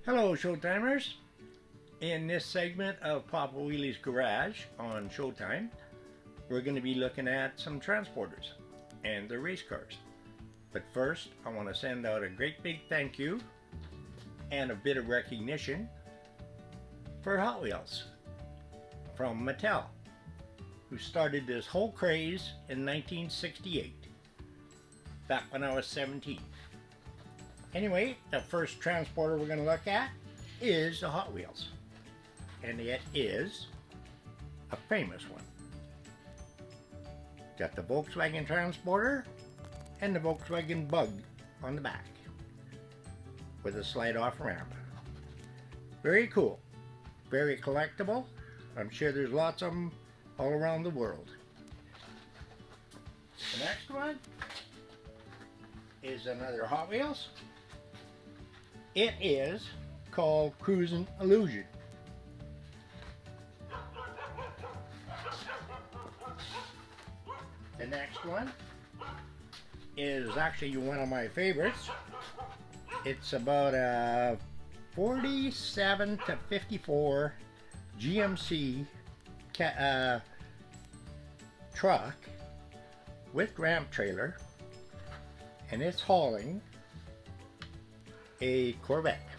Hello Showtimers! In this segment of Poppa Wheelie's Garage on Showtime, we're going to be looking at some transporters and their race cars. But first, I want to send out a great big thank you and a bit of recognition for Hot Wheels from Mattel, who started this whole craze in 1968, back when I was 17. Anyway, the first transporter we're going to look at is the Hot Wheels, and it is a famous one. Got the Volkswagen transporter and the Volkswagen Bug on the back with a slide-off ramp. Very cool, very collectible. I'm sure there's lots of them all around the world. The next one is another Hot Wheels. It is called Cruisin Illusion. The next one is actually one of my favorites. It's about a 47 to 54 GMC truck with ramp trailer, and it's hauling a Corvette.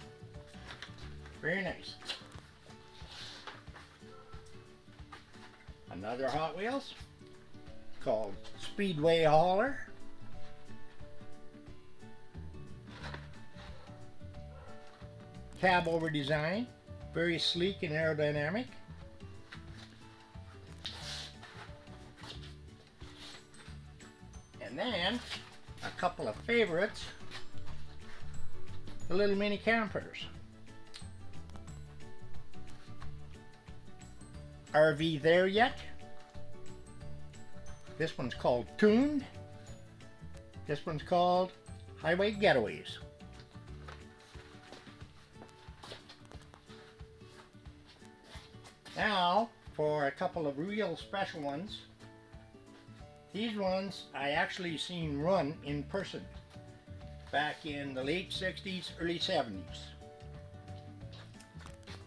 Very nice. Another Hot Wheels called Speedway hauler. Cab over design, very sleek and aerodynamic. And then a couple of favorites, the little mini campers. RV there yet? This one's called Tuned. This one's called Highway Getaways. Now for a couple of real special ones. These ones I actually seen run in person back in the late 60s, early 70s.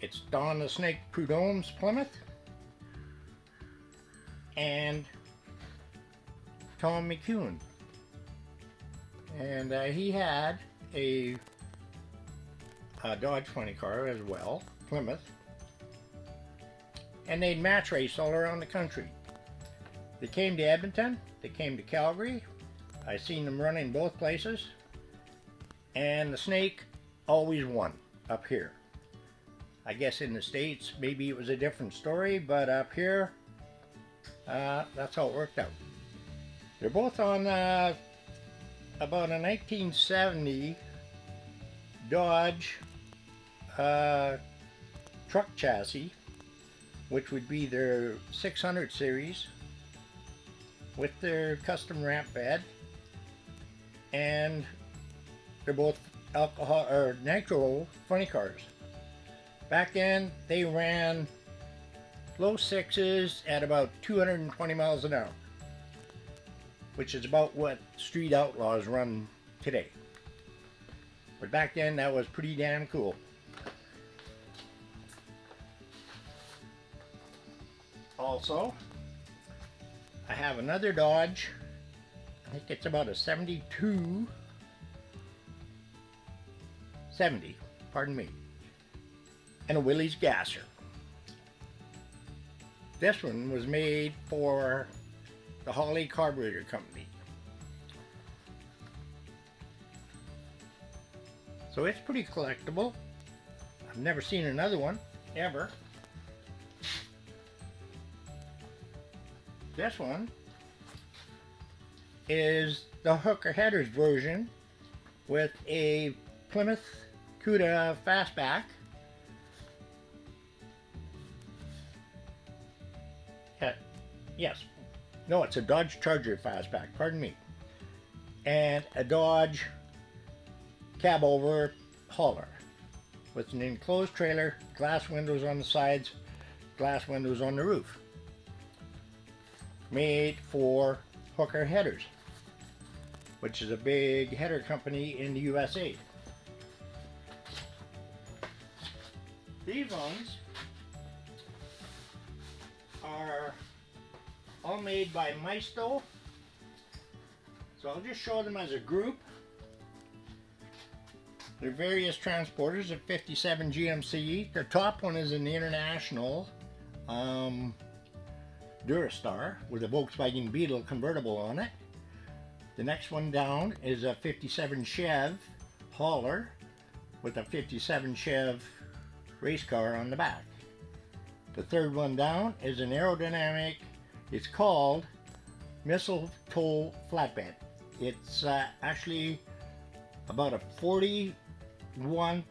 It's Don the Snake Prudhomme's Plymouth and Tom McEwen. And he had a Dodge funny car as well, Plymouth. And they'd match race all around the country. They came to Edmonton, they came to Calgary. I seen them run in both places. And the Snake always won up here. I guess in the States maybe it was a different story, but up here that's how it worked out. They're both on about a 1970 Dodge truck chassis, which would be their 600 series with their custom ramp bed, and they're both alcohol or nitro funny cars. Back then they ran low sixes at about 220 miles an hour, which is about what street outlaws run today. But back then that was pretty damn cool. Also, I have another Dodge. I think it's about a 70, pardon me, and a Willys gasser. This one was made for the Holley carburetor company. So it's pretty collectible. I've never seen another one, ever. This one is the hooker headers version with a Plymouth Cuda fastback. Yes, no, it's a Dodge Charger fastback, pardon me. And a Dodge cab over hauler with an enclosed trailer, glass windows on the sides, glass windows on the roof. Made for hooker headers. which is a big header company in the USA. These ones are all made by Maisto. So I'll just show them as a group. They're various transporters at 57 GMC. The top one is an international Durastar with a Volkswagen Beetle convertible on it. The next one down is a 57 Chev hauler with a 57 Chev race car on the back. The third one down is an aerodynamic, it's called mistletoe flatbed. It's actually about a 41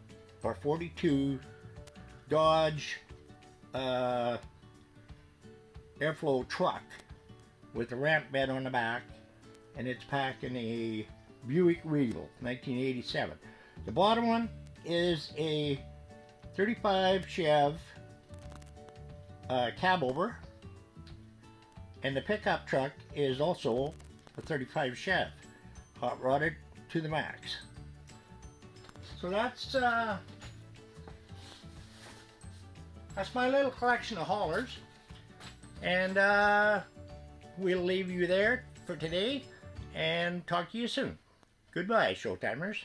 or 42 Dodge airflow truck with a ramp bed on the back, and it's packing a Buick Regal 1987. The bottom one is a 35 Chev cab over, and the pickup truck is also a 35 Chev, hot rodded to the max. So that's my little collection of haulers, and we'll leave you there for today and talk to you soon. Goodbye, Showtimers.